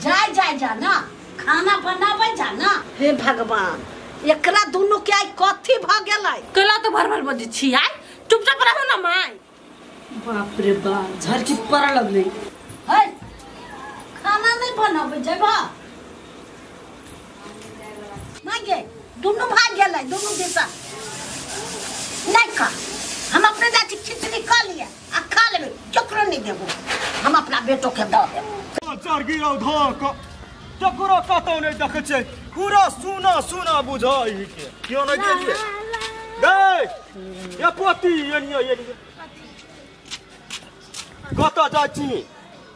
जाए जा ना खाना बनावे जा ना। हे भगवान एकरा दोनों के आई कथी भ गेलै कला तो भर भर बजे छी आय चुपचाप रहो ना माय। बाप रे बाप झरकी पड़ लगले है खाना नहीं बनावे जेबा मांगे दोनों भाग गेलै दोनों दिशा नहीं खा हम अपने जाति खिचड़ी खा लिया आ खा लेबे चक्र नहीं देबो हम अपना बेटो के दे देबो। चार गिरा धक चक्र कतौ नहीं देखे छै पूरा सुना सुना बुझाई के क्यों नहीं गेलिए गए या पोती एनियो कत जाची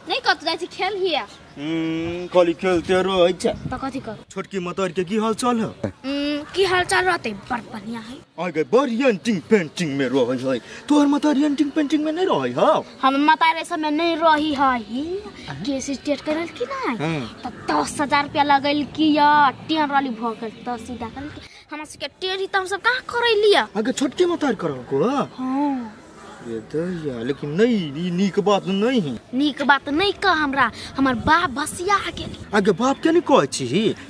नहीं कत जाची खेल हिया खाली खेलते रह छै त कथि कर छोटकी मतार के की हाल चाल है की हाल चाल रहते बड़ बढ़िया है आगे बरियंटिंग पेंटिंग में रह है तोहर मतारियंटिंग पेंटिंग में नहीं रह है हम मतारे समय नहीं रही है केस स्टेट करल की नहीं त 10,000 रुपया लगल की या टेन वाली भ गेल त सीधा करल की हमरा से के टेरी त हम सब कहां करे लिया आगे छोटकी मतार करो को हां ये दया लेकिन नहीं नीक बात नहीं है नीक बात नहीं कह हमरा हमर बाप बसिया गेल आगे बाप के नहीं कहै छी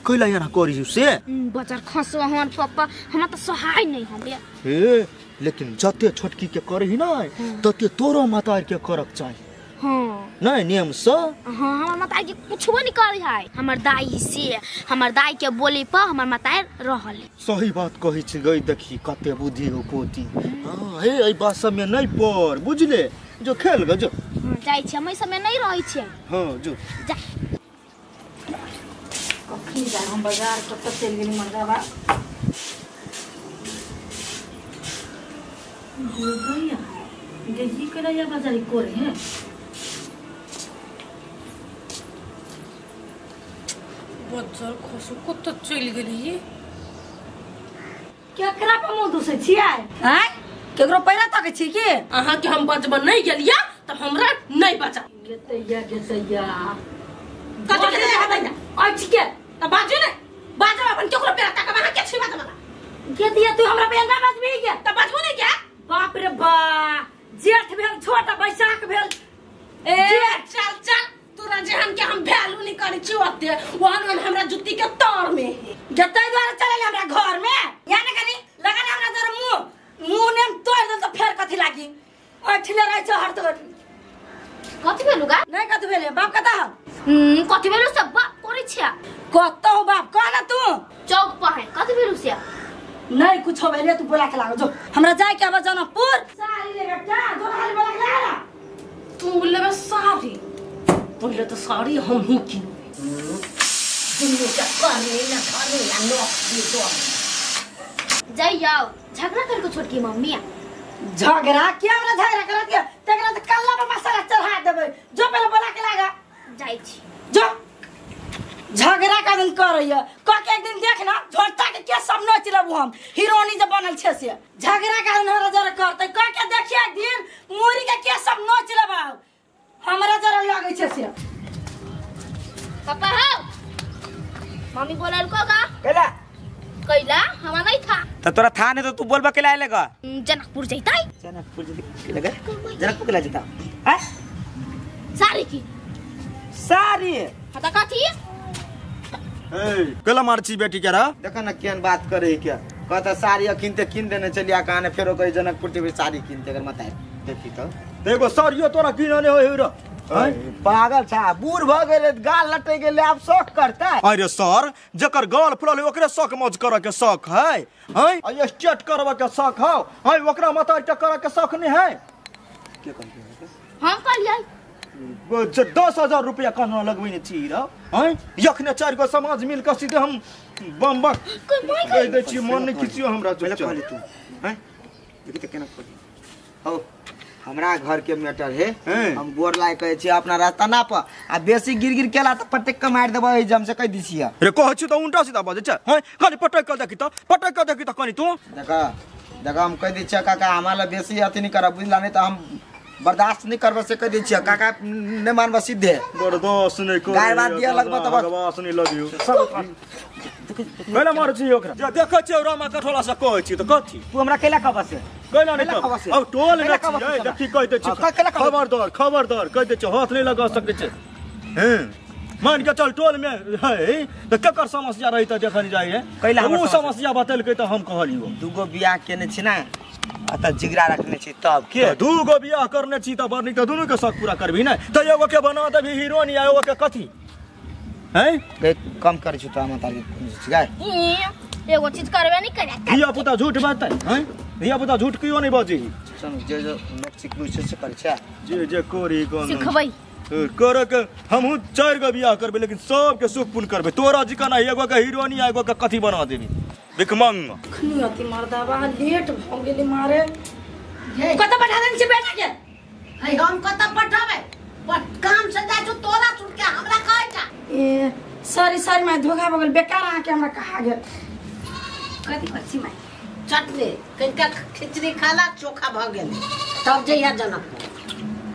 कइला याना करी से बजार खसो हमर पापा हमरा त सहाय नहीं हम हे लेकिन जते छोटकी के करही ना तते तोरो मतार के करक चाहिए हां नहीं नियम से हां हमर माता के कुछो नहीं करे है हमर दाई से हमर दाई के बोली पर हमर माता रहल सही बात कहि छी गई देखी कते बुद्धि हो पोती हां हे ए बात सब में नहीं पर बुझले जो खेल ग जो जाई छी हम समय नहीं रही छी हां जो जा कखनी जा हम बाजार कत चल गेली मरदावा हो गया देखी करा या बाजार करे हैं बच्चर खसो कत चल गेली केकरा पे मुंह दुसे छियै हैं केकरो पैरा तक छी की अहाँ के हम बचबन नहीं गेलिया त हमरा नहीं बचा गेतैया कत के हदैया आज के त बाजू ने बाजू अपन केकरो पैरा तक अहाँ के छी बाजबला गेतिया तू हमरा पे ना बचबी के त बाजू ने क्या बाप रे बा जेठ भेल छोटा बैसाख भेल ए चल चल तोरा जहन के हम वैल्यू नहीं करी छी ओते वहन हमरा जुत्ती के तार में जतै द्वारा चले हमरा घर में या न कनी लगा हमरा जरा मुंह ने तोड़ दे तो फेर कथि लागी ओठले रह छ हर तोड़ कथि भेलु गा नहीं कथि भेले बाप कता कथि भेलु सब बाप करै छिया कत हो बाप कह ना तू चौक पर है कथि भेलु से नहीं कुछ भेले तू बोला के लागो जो हमरा जाय के अब जनकपुर सारी ले बेटा दो हाल बोला के लागा तू लेबे साड़ी पहले तो साड़ी हम ही की दुनिया का पानी ना खाने या नोक ये तो जाई जाओ झगड़ा कर को छोटकी मम्मी झगड़ा क्या हमरा झगड़ा कर दिया तकरा त कल्ला पे मसाला चढ़ा देबे जो पहले बोला के लागा जाई छी जो झगड़ा का दिन करैया क के एक दिन देख ना झोटा के के सब नच लेबू हम हीरोनी जे बनल छे से झगड़ा का दिन हमरा जरा करते क के देखिए एक दिन मुरी के सब नच लेबा हमरा जरा लागे छे से पापा हो मम्मी बोलल को का केला कैला हमरा नहीं था तो तोरा था नहीं तो तू बोलबा केला आइलेगा जनकपुर जइतै जनकपुर केला जनकपुर केला जता हैं सारी की सारी हता कथि ए कला मारची बेटी केरा देखो ना केन बात करे क्या कहता साड़ी किनते किन देने चलिया काने फेरो कहि जनकपुर टीवी साड़ी किनते अगर मत देखी तो देखो साड़ियो तोरा किनने होय रे पागल छा बूढ़ भ गेले गाल लटे गेले आप शौक करता है अरे सर जकर गाल फुलल ओकरे शौक मौज करे के शौक है हैं स्टेट करबा के शौक है ओकरा मत करे के शौक नहीं है के कहलिए हम कहलिए 10,000 रुपया कहना लगबे छी रे हैं यखने 4 गो समाज मिल के सीधे हम बम बम कह दे छी मन नहीं किछियो हमरा पहले कहली तू हैं देखि त केना कहली हो हमरा घर के मैटर है हम बोर लाय कहे छी अपना रास्ता ना पर आ बेसी गिर केला त पटक के मार देबा ए जम से कह दिसिया रे कह छी त उल्टा सीधा बाजे छ हैं खाली पटक के देखि त कनी तू देखा हम कह दी छ काका हमारा बेसी अति नहीं कर बुझला नहीं त हम बर्दाश्त नहीं करबा से कह दी छ काका ने मानबा सीधे बर्दाश्त नहीं कर गाय बात दिया लगबा त बर्दाश्त नहीं लगियो कहला मार छी ओकरा जे देखै छी रामा कठोला से कहै छी त कथि तू हमरा केला खबा से कहला नहीं अब टोल में छी देखि कह दे छी खबरदार कह दे छी हाथ नहीं लगा सकै छै हैं मान के चल टोल में है तो केकर समस्या रही त देखन जाइए कैला हमर वो समस्या बतेलकै त हम कहलियो दूगो बियाह केने छी ना अत जिगरा रखने छी तब के दू गो बियाह करने छी त बरनी त दुनू के शौक पूरा करबी ना त एगो के बना देबी हीरोइन या एगो के कथी हैं कम कर छु त हम तारी गाय एगो चीज करबे नहीं करे धिया पुता झूठ बात हैं धिया पुता झूठ कियो नहीं बाजी सुन जे लोग सिखलु से कर छ जे कोरी कोन सिखबै कर के हमहू 4 गो बियाह करबे लेकिन सब के सुख पुन करबे तोरा जिका ना एगो के हीरोइन या एगो के कथी बना देबी भिखमंग खनी अति मर्दावा लेट भ गेली मारे कत बैठा देन छी बेटा के है हम कत पठावे काम से जा जो तोरा छूट के हमरा कहै छ ए सॉरी मैं धोखा बगल बेकार आ के हमरा कहा गेल कथी करछि मैं चटले कनिका खिचड़ी खाला चोखा भ गेल तब जइया जनक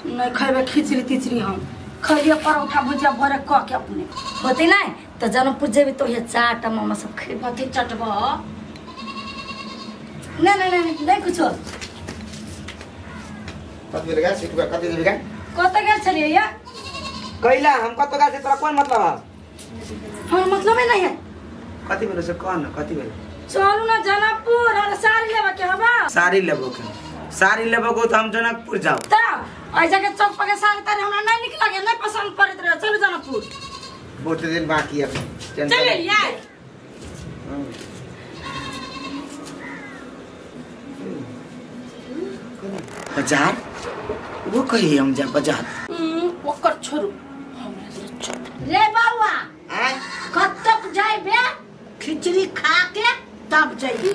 नहीं खेबे खिचड़ी तिचड़ी हम खइए परोठा भुजिया भरे क के अपने होते नहीं तो जनकपुर जेबे तो ये चाट मामा सब खेबे कथी चटब नहीं कुछ कथी लगा सिटुआ कथी देबी गाय कत गेल छलिए या कैला हम कत गा से तोरा कोन मतलब है हम मतलब नहीं है कथी भेल से कौन कथी भेल चलू ना जनकपुर और साड़ी लेबा के हवा साड़ी लेबो के साड़ी लेबो को तो हम जनकपुर जाओ ता आई जगह चौक पर के साड़ी तारे हमरा नहीं निक लगे नहीं पसंद पड़त रहे चलू जनकपुर बहुत दिन बाकी है चले यार बाजार वो कही हम जा बाजार ओकर छोरू रे बाबा आय कब तक जाइबे खिचड़ी खा के तब जाइबे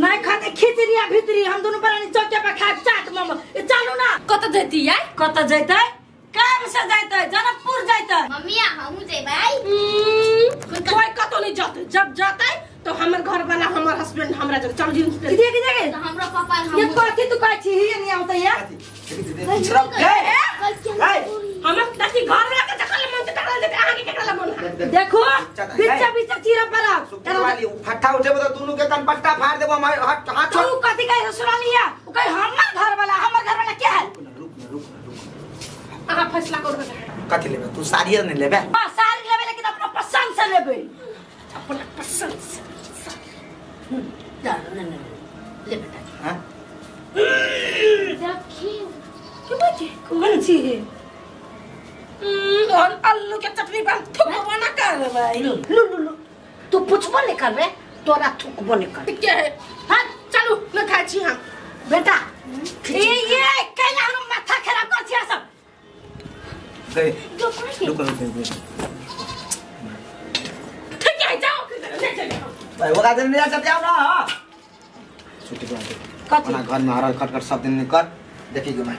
नहीं खाते खिचड़िया भितरी हम दोनों परानी चौके पे खाए चाट मामा ए चलू ना कत देती यार कत जैते काम से जैते जनकपुर जैते मम्मी हमहू जेबै कोई कतो नहीं जाते जब जाते तो हमर घर वाला हमर हस्बैंड हमरा जग चल जी की जगह तो हमरा पापा ये कथी तू कहै छी ही नहीं आवत या हमर दादी घर में के जकल मन टकरा देते आगे केकरा मन देखो बिच्चा बिच्चा चीरा पड़ा वाली फट्टा उठेबो तो दोनों के कनपट्टा फाड़ देबो हाथ तू कथी कहै सुनालिया ओ कहै हमर घर वाला क्या है आहा फैसला कर दे कथी लेबे तू साड़ी नहीं लेबे हां साड़ी लेबे लेकिन अपना पसंद से लेबे अपना पसंद से नहीं ले बेटा हां देखियो क्यों बाजी कौन सी है और आलू के चटनी बन थुकबो ना कर भाई लू तू पूछबो नहीं करबे तोरा थुकबो नहीं कर के है हां चलो न खाई छी हम बेटा ये कैला हम माथा खराब कर छिया सब रुको ठीक है जाओ ले चले भाई वो गाजर नहीं जाते आओ ना छुट्टी कर दे कथी अपना घर में हर खट सब दिन कर देखिए मैं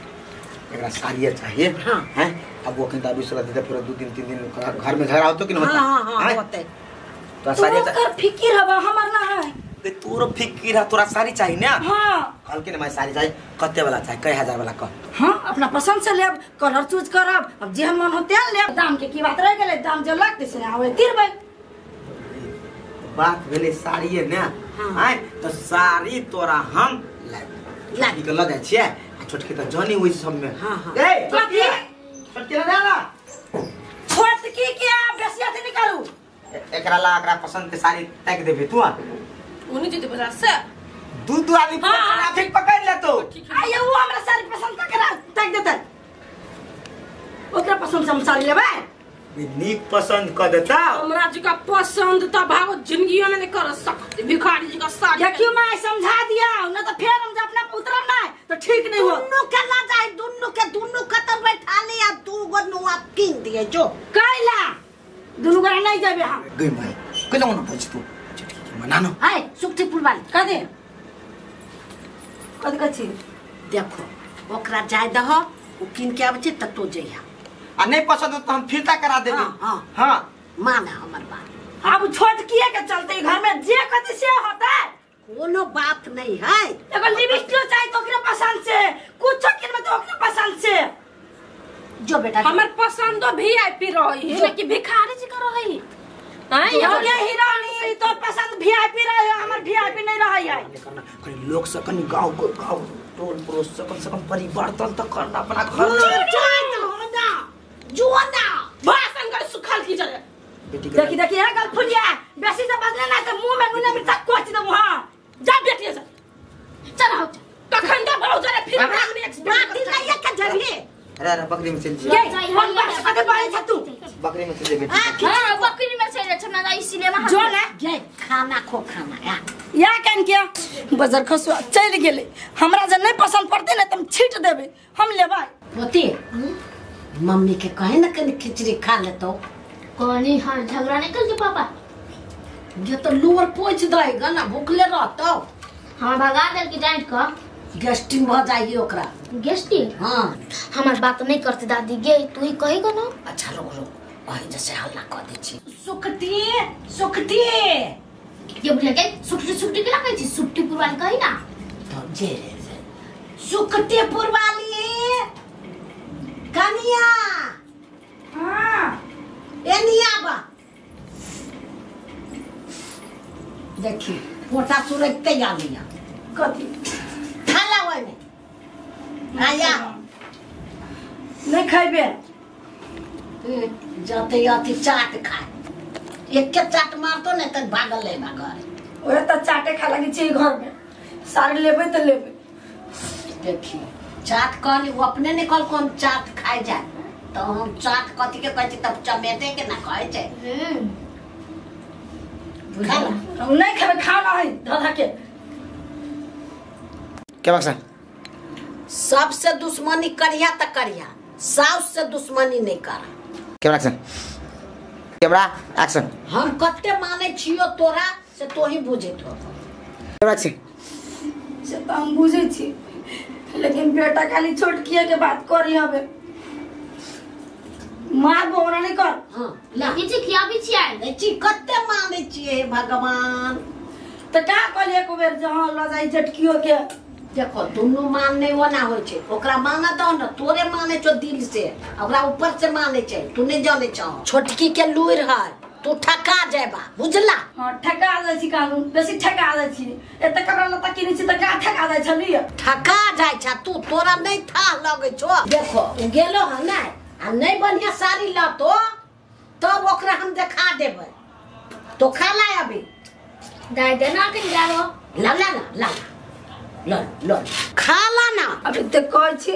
एकरा साड़ी चाहिए हां हैं अब वो कहीं दूसरा दे फिर 2 दिन 3 दिन घर में झगड़ा होतो कि नहीं होता हां होते तो साड़ी कर फिकिर हवा हमर ना है ते तोरो फिकिर है तोरा साड़ी चाहिए ना हां कल के मैं साड़ी चाहिए कते वाला चाहिए कई हजार वाला कह हां अपना पसंद से लेब कलर चूज करब अब जे मन होते लेब दाम के की बात रह गेले दाम जो लगते से आवे तिरबै बात भेले साड़ी है ना हैं तो साड़ी तोरा हम लागी के लगा छिए छोटकी तो जानी हुई सब में हां ए कथी छोटकी ना ना छोटकी के बेसिया से निकालू एकरा ला एकरा पसंद के साड़ी तक देबे तू उन्हीं जी बाजार से दूध वाली ट्रैफिक पकड़ ले तो आये वो हमरा साड़ी पसंद का करा तक देता ओकरा पसंद से हम साड़ी लेबै नीक पसंद कर देता हमरा जी का पसंद त भाव जिंदगी में नहीं कर सकते भिखारी जी का साड़ी देखियो मैं समझा दिया न तो फिर हम अपना पुत्र ना तो ठीक नहीं हो दोनों के ना जाए दोनों का तो बैठा ले या दू गो नुआ किन दिए जो कैला दोनों गोरा नहीं जाबे हम गई भाई कलो न पूछ तू छोटकी मना नो हाय सुक्ति पुल वाली कदे कद कछि देखो ओकरा जाय दह ओ किन के आबे त तो जइया आ नहीं पसंद हो तो हम फिरता करा देबे हां हां मान हमर बात अब छोटकिए के चलते घर में जे कति से होता है कोनो बात नहीं है एगो लिपस्टिक चाहिए तो ओकरे पसंद से कुछ किन में तो ओकरे पसंद से जो बेटा हमर पसंद वीआईपी रही है कि भिखारी जी का रही हां ये हीरोनी तो पसंद वीआईपी रहे हमर वीआईपी नहीं रही है कहीं लोग से कहीं गांव टोल पड़ोस से कम परिवर्तन तो करना अपना घर जुआन बेटी के देखी देखी है गल फुलिया बेसी से बदले ना तो मुंह में नुने मिर्चा कोच दे हां जा बेटी से चल हो कखन के बहुत जरे फिर हम एक्सपर्ट नहीं है के जरिए अरे बकरी में चल के कौन बात कदे बारे छ तू बकरी में चल बेटी हां बकरी में चल छ ना इसीलिए में जो ना जे खाना खो खाना या कन के बाजार खसवा चल गेले हमरा जे नहीं पसंद पड़ते ना तुम छीट देबे हम लेबा होती मम्मी के कहे ना कनी खिचड़ी खा ले तो कोनी हां झगड़ा नहीं कर पापा ये तो लोअर पोछ देगा ना भूखले रहतो हम भगा देल की डांट का गेस्टिंग हो जाएगी ओकरा गेस्टी हां हमार बात नहीं करते दादी गे तू ही कहेगा ना अच्छा रुक और जैसे हल्ला कर दे छी सुखती ये बुझे के सुट्टी के लगे छी सुट्टी पुरवाली कही ना तो जे सुखती पुरवाली कनिया हां एनिया बा देखी पोटा सुरते आलिया कथी खाला होय में आया नहीं खाइबे जाते आती चाट खाए एक के चाट मारतो नहीं तो भागल ले घर ओए त चाटे खा लगी छी घर में सारे लेबे त लेबे देखी चाट कहली वो अपने निकल को हम चाट खाए जाए तो हम चाट कथी के कहती तब चमेटे के ना कहे जाए बुझला हम नहीं खाबे खाना है दादा के क्या बक्सा सबसे दुश्मनी करिया त करिया साउस से दुश्मनी नहीं कर कैमरा एक्शन कैमरा एक्शन हम कते माने छियो तोरा से तो ही बुझे तो कैमरा एक्शन से त हम बुझे छी लेकिन बेटा खाली छोटकिया के बात करी हबे मार बोरा नहीं कर हां ला नीचे खिया भी छिया ची कते माने छिए भगवान त का कहले एक बेर जहां ल जाई झटकियो के देखो दोनों मानने वाला हो छे ओकरा माना दो न तोरे माने छो दिल से ओकरा ऊपर से माने छे तू नहीं जाने चाहो छोटकी के लुइर है तू ठका जाबा बुझला हां ठका जाय छी कानून बेसी ठका जाय छी एते कपड़ा लता किनै छी त का ठका जाय छलिए ठका जाय छ तू तोरा नहीं था लगे छो देखो उ गेलो है ना आ नहीं बढ़िया साड़ी ला तो तब ओकरा हम दिखा देबे तो खा ला अभी दाई देना के जाओ ला ला ला ला लो लो खा ला ना अभी ते कहै छी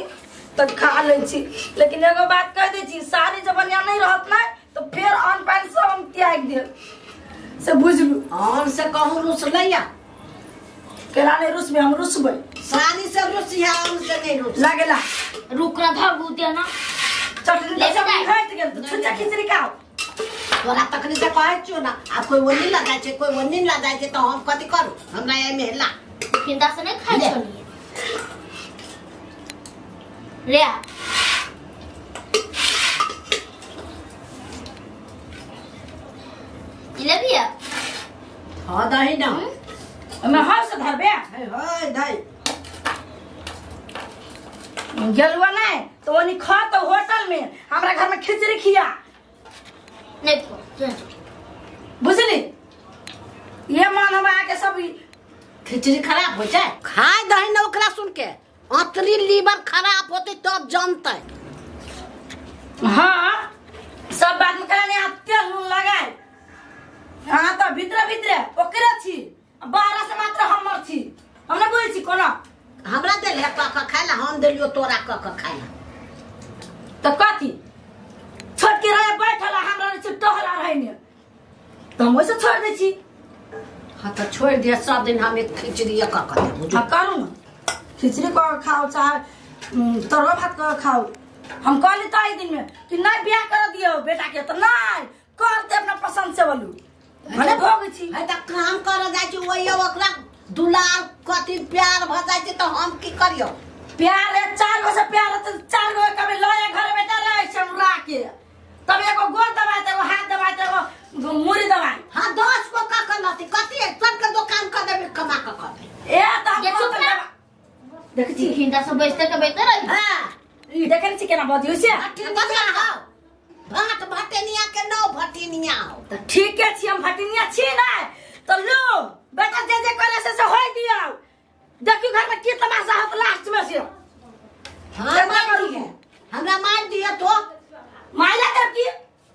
त खा ले छी लेकिन एगो बात कह दे छी सारी जब बढ़िया नहीं रहत ना तो फिर ऑन पैन सब हम त्याग दे से बुझलू और से कहूं रुस लैया केला ने रुस में हम रुसबै साड़ी से रुसिया हम से नहीं रुस लागेला रुक रहा भागू देना चटनी ले सब जाए। खाइत गेल तो छुच्चा खिचड़ी खाओ तोरा तखनी से कहै छियो ना आ कोई वनी लगाय छै कोई वनी लगाय छै तो हम कथि करू हमरा ए में हल्ला फिंदा से नहीं खाई ले। छोड़िए रे आ। ले भी है हां दही ना मैं हाथ से धरबे हे दही गेलुआ नहीं तो वनी खा तो होटल में हमरा घर में खिचड़ी खिया नहीं तो बुझली ये मान हम आके सब खिचड़ी खराब हो जाए खाए दही ना ओकरा सुन के अतरी लीवर खराब होते तब जानते हाँ सब बात में कहने आप तेल नून लगाए हाँ तो भीतर भीतर ओकरे छी 12 से मात्र हमर छी हमने बुझे छी कोना हमरा दे ले क खाइला हम देलियो तोरा क खाइला तो कथी छोड़ के रहे बैठला हमरा से टहला रहे ने तो हम वैसे छोड़ दे छी हां तो छोड़ दिया सब दिन हम एक खिचड़ी क दे बुझो हाँ करू ना खिचड़ी को खाओ चाहे तरुआ भात को खाओ हम कहली तो आई दिन में कि नहीं ब्याह कर दियो बेटा के तो नहीं कर दे अपना पसंद से बोलू भले भोग छी है त काम कर जाय छी ओइ ओकरा दुलार कथि प्यार भ जाय छी तो हम की करियो प्यार है 4 गो से प्यार है तो 4 गो कभी लए घर बेटा रहे छमरा के तब एगो गोर दबाए तो हाथ दबाए तो मुरी दबाए हां 10 गो का करती कथि सब के दुकान कर देबे कमा के कर दे ए तो ये चुप ना देख छी फिंदा से बेचते के बेचते रही हां देखे छी केना बजियो से भटिनिया हो भात भटिनिया के नौ भटिनिया हो तो ठीक है छी हम भटिनिया छी ना तो लो बेटा जे करे से होय दियो देखियो घर में की तमाशा होत लास्ट में से हां मार दिए हमरा मार दिए तो माइला कर की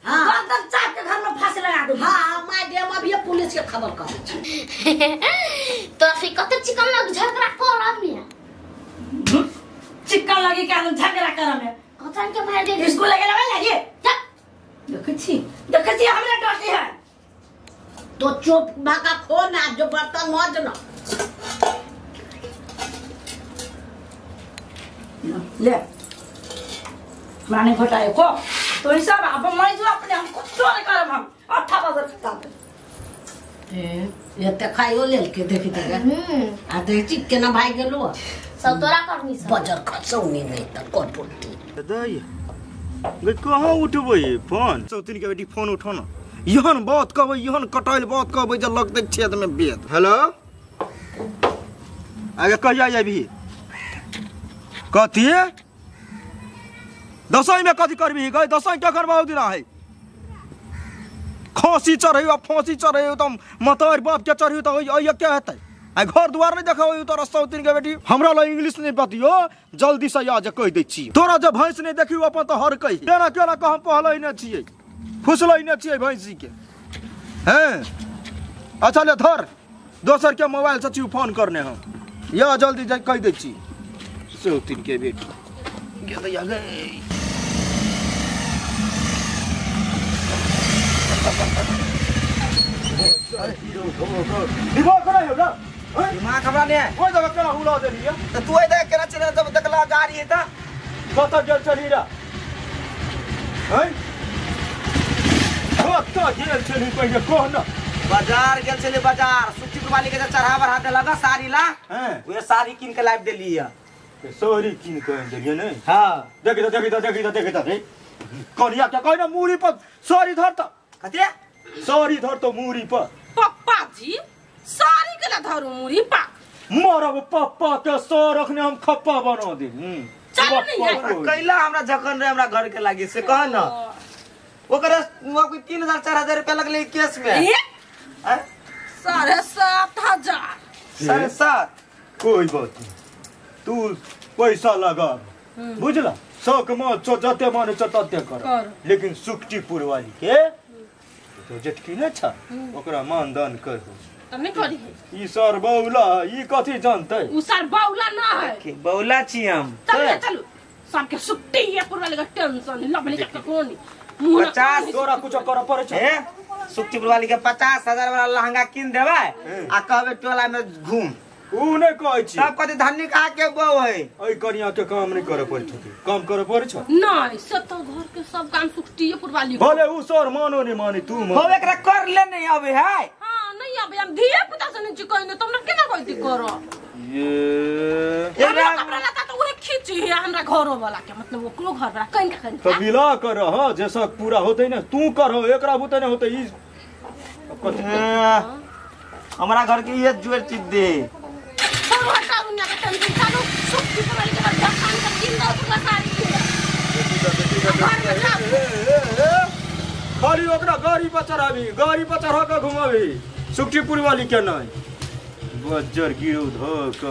हाँ। गर्दन चाप के घर में फांस लगा खबर करे छी तो फिर कते चिकन लग झगड़ा करब में चिक्का लगी का झगड़ा करम है कतन के मार दे स्कूल लगे लगे देखै छी हमरा डरती है तो चुप बाका खो ना जो बर्तन मज ना ले माने घटाए को तो हिसाब अब मैं जो अपने हम कुछ नहीं करब हम 8 बजे खत्म ये ते खाइयो लेल के देखि त आ देखि केना भाई गेलो सब तोरा करनी सब बजर खसौनी नहीं त कोन पुट्टी दाई गे कहां उठबै फोन सौतिन के बेटी फोन उठो ना यहन बात कहबै यहन कटाइल बात कहबै जे लगतै छेद में बेद हेलो आगे कहिया जाबी कथी दसई में कथी करबी गई दसई क्या करबा दिन है खांसी चढ़ैयो फांसी चढ़ैयो त मतार बाप के चढ़ैयो त ओय क्या हेतै आ घर द्वार नहीं देखा तो सौतिन के बेटी हमरा ला इंग्लिश नहीं बतियो जल्दी से आज कह दै छी तोरा जब भैंस नहीं देखियो अपन तो हर कही केना केना कहम पहलै न छियै फुसलै न छियै भैंसी के हैं अच्छा ले धर दोसर के मोबाइल से छी फोन करने हम या जल्दी जा कह दै छी सौतिन के बेटी गेलै आगे दिमाग करा हो ना दिमाग हमरा ने ओइ जगह केना हुला देलिए त तू ए देख केना चले जब देखला गाड़ी है त कत गेल चली रा हैं कत गेल चली पहिले कह न बाजार गेल छले बाजार सुट्टी वाली के चढ़ा बढ़ा दे लगा साड़ी ला हैं वे साड़ी किन के लाइव देली है सोरी किन के देलिए नहीं हां देखि त कनिया के कहना मूड़ी पर सोरी धर त कते सोरी धर तो मूड़ी पर पप्पा जी सारी के ला धरू मुरी पा मरब पप्पा के सो रखने हम खप्पा बना दे चल नहीं है कैला हमरा जखन रे हमरा घर के लागी से कह न ओकरा 3000 4000 रुपया लगले केस में हैं 7,500 7.5 कोई बात नहीं तू पैसा लगा बुझला शौक मत जते माने तते कर लेकिन सुक्तिपुर वाली के तो जेटकी न छ ओकरा मानदान कर तने करी ई सर बौला ई कथि जानतै उ सर बाउला ना है के बौला छी हम चलो सबके सुट्टी ये पूरा लगा टेंशन लबली के कोनी 50 तोरा कुछ कर पड़े छ ए सुक्तिपुर वाली के 50,000 वाला लहंगा किन देबै आ कहबे टोला में घूम ऊ नै कहै छी सब कथि धन्नी का के बौ है ओइ कनिया के काम नै करे पड़े छ काम करे पड़े छ नहीं सब तो घर के सब काम सुट्टी ये पूरा वाली भले ऊ सर मानो नै मानी तू मान हो एकरा कर ले नहीं आवे है हां नहीं अब हम धिए पुता से नहीं कोई न तुमने केना कहती करो ये हमरा कपड़ा लता तो वो खींची है हमरा घरो वाला के मतलब वो क्लो घर वाला कहीं का तो बिला कर हां जैसा पूरा होतै न तू कर एकरा होतै न होतै ई हमरा घर के ये जोर चीज दे और हटा उन्ना के टेंशन चालू सुट्टी के वाली के दुकान का दिन दो पूरा सारी खाली ओकरा गाड़ी पर चढ़ाबी गाड़ी पर चढ़ा के घुमाबी सुक्तिपुर वाली के नहीं बजर गिरो धक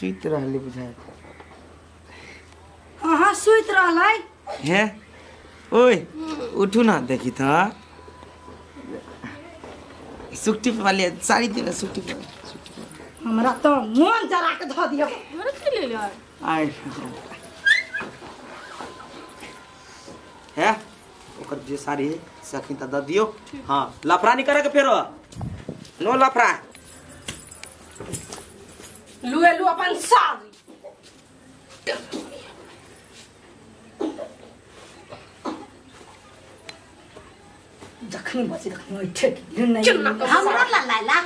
चीत रहले बुझाय हां सुइत रहलै हे ओए उठू ना देखी था सुक्तिपुर वाली साड़ी दे सुक्तिपुर हमरा तो मन जरा के ध दियो हमरा के ले ले आय है ओकर जे साड़ी है सखी त द दियो हां लफड़ा नहीं करे के फेरो नो लफड़ा लुए लु अपन साड़ी जखनी बचे जखनी ठेक नहीं हमरा ला ला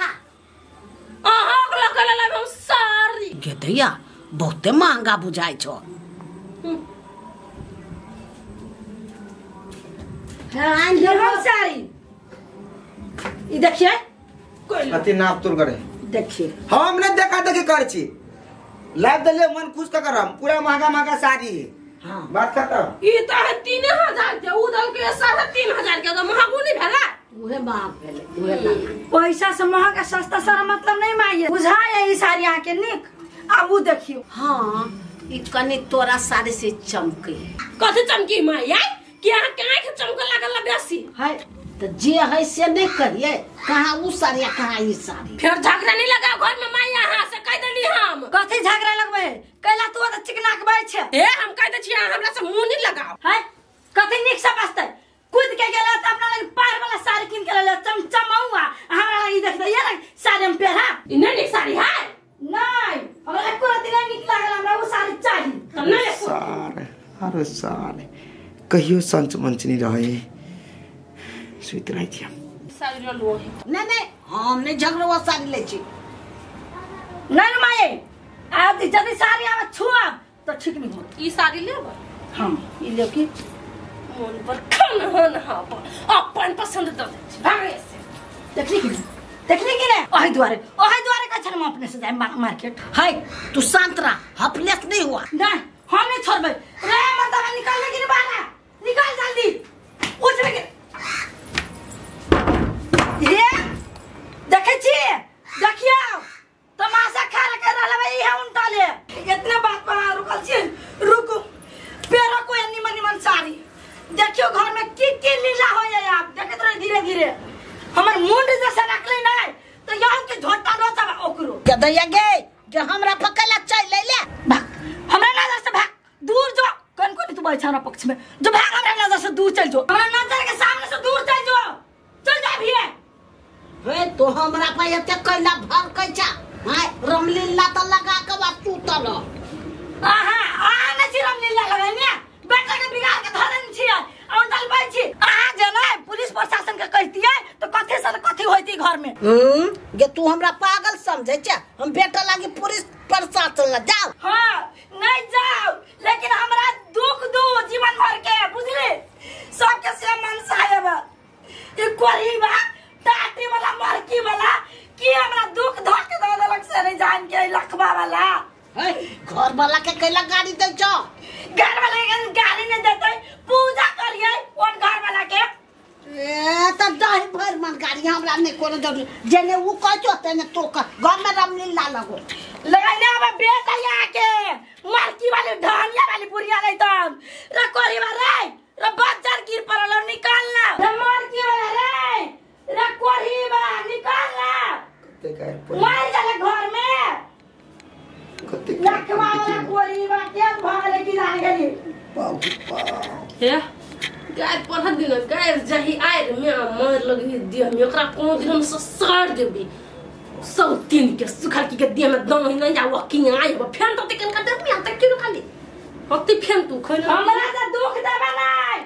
अहाँ को लगा ला हम साड़ी के दैया बहुते महंगा बुझाय छो हां ये हम साड़ी ई देखिए कोई अति नाप तुर करे देखिए हम ने देखा देखी कर छी लाइव दले मन खुश का करम पूरा महंगा महंगा साड़ी है हां बात खत्म ई त 3000 के उदल के 3,500 के तो महंगू नहीं भेला उहे महंग भेले उहे ला पैसा से महंगा सस्ता सारा मतलब नहीं माइए बुझाए ई साड़ी आके निक अब उ देखियो हां ई कनी तोरा साड़ी से चमके कथी चमकी माया कि अहाँ कहाँ के चमक लागल बेसी है तो जे है से नहीं करिए कहाँ उ साड़ी कहाँ ई साड़ी फिर झगड़ा नहीं लगा घर में माया अहाँ से कह देली हम कथी झगड़ा लगबे कैला तू त चिकना के बाई छे ए हम कह दे छी हमरा से मुंह नहीं लगाओ है कथी निक से बसते कूद के गेला त अपना लग पार वाला साड़ी किन के ले चमचमौआ हमरा लग ई देख दे ये साड़ी हम पहरा ई नहीं साड़ी है नहीं हमरा एको रति नहीं निक लागल हमरा वो साड़ी चाहिए तब नहीं सारे अरे सारे कहियो संच मंच नहीं रहे सुत रही थी हम साड़ी लो लो नहीं हम नहीं झगड़ा वो साड़ी ले छी नहीं माये आज जदी साड़ी आवे छुआ तो ठीक नहीं हो ई साड़ी लेब हम ई ले की मन पर खन हन हाब अपन पसंद दे दे भागे से देखली कि नहीं ओही द्वारे का छन हम अपने से जाए मार्केट है तू शांत रह हफलेस नहीं हुआ नहीं हम नहीं छोड़बे रे मर्दा निकल ले कि बाहर निकल जल्दी उठ रे ये देखे छी देखियो तमाशा खा के रहले भाई है उनटा ले इतने बात पर रुकल छी रुको पेरा को निमन निमन साड़ी देखियो घर में की लीला हो जाए आप देखत रहे धीरे धीरे हमर मुंड जैसे नकली नहीं तो यहां के झोटा रोचा ओकरो के दैया गे जो हमरा पकला चल ले ले भाग हमरा नजर से भाग दूर जो कौन कौन तू बैठा ना पक्ष में जो भाग हमरा नजर से दूर चल जो हमरा नजर के सामने से दूर चल जो चल जा भी हे तो हमरा पे एते कैला भर कैचा हाय रमलीला त लगा के बा टूटल आहा आ न चिरम लीला लगाने बेटा के बिगाड़ के धरन छी और दल बाई छी आ जना पुलिस प्रशासन के कहती है तो कथि से कथि होती घर में गे तू हमरा पागल समझे छ हम बेटा लागी पुलिस प्रशासन ला जाओ हां नहीं जाओ लेकिन हमरा दुख दो जीवन भर के बुझले सबके से मन साहेब ये कोरीबा टाटी वाला मरकी वाला की हमरा दुख धक दे देलक से नहीं जान के लखबा वाला है घर वाला के कैला गाड़ी दे छ घर वाला के गाड़ी नहीं देते पूजा करिए और घर वाला के ए त दही भर मन गाड़ी हमरा नहीं कोनो जरूरी जेने उ कह छ तेने तो घर में रमलीला लगो लगाइले अब बेटा के मरकी वाली ढानिया वाली बुढ़िया नहीं तब रे कोरीबा रे रे बच्चा गिर पड़ल निकालना रे मरकी वाला रे रे कोरीबा निकालना कते गए मार जाले घर में कते लखवा वाला कोरीबा के भागले की जाने गेली हे गाय पढ़ा दिन गाय जही आए में मार लगी दिया में ओकरा कोनो दिन हम ससार देबी सब तीन के सुखा की के दिया में दम नहीं जाओ कि आए वो फेन तो तक का दे में तक क्यों खाली होती फेन तू खन हमरा त दुख देबा नहीं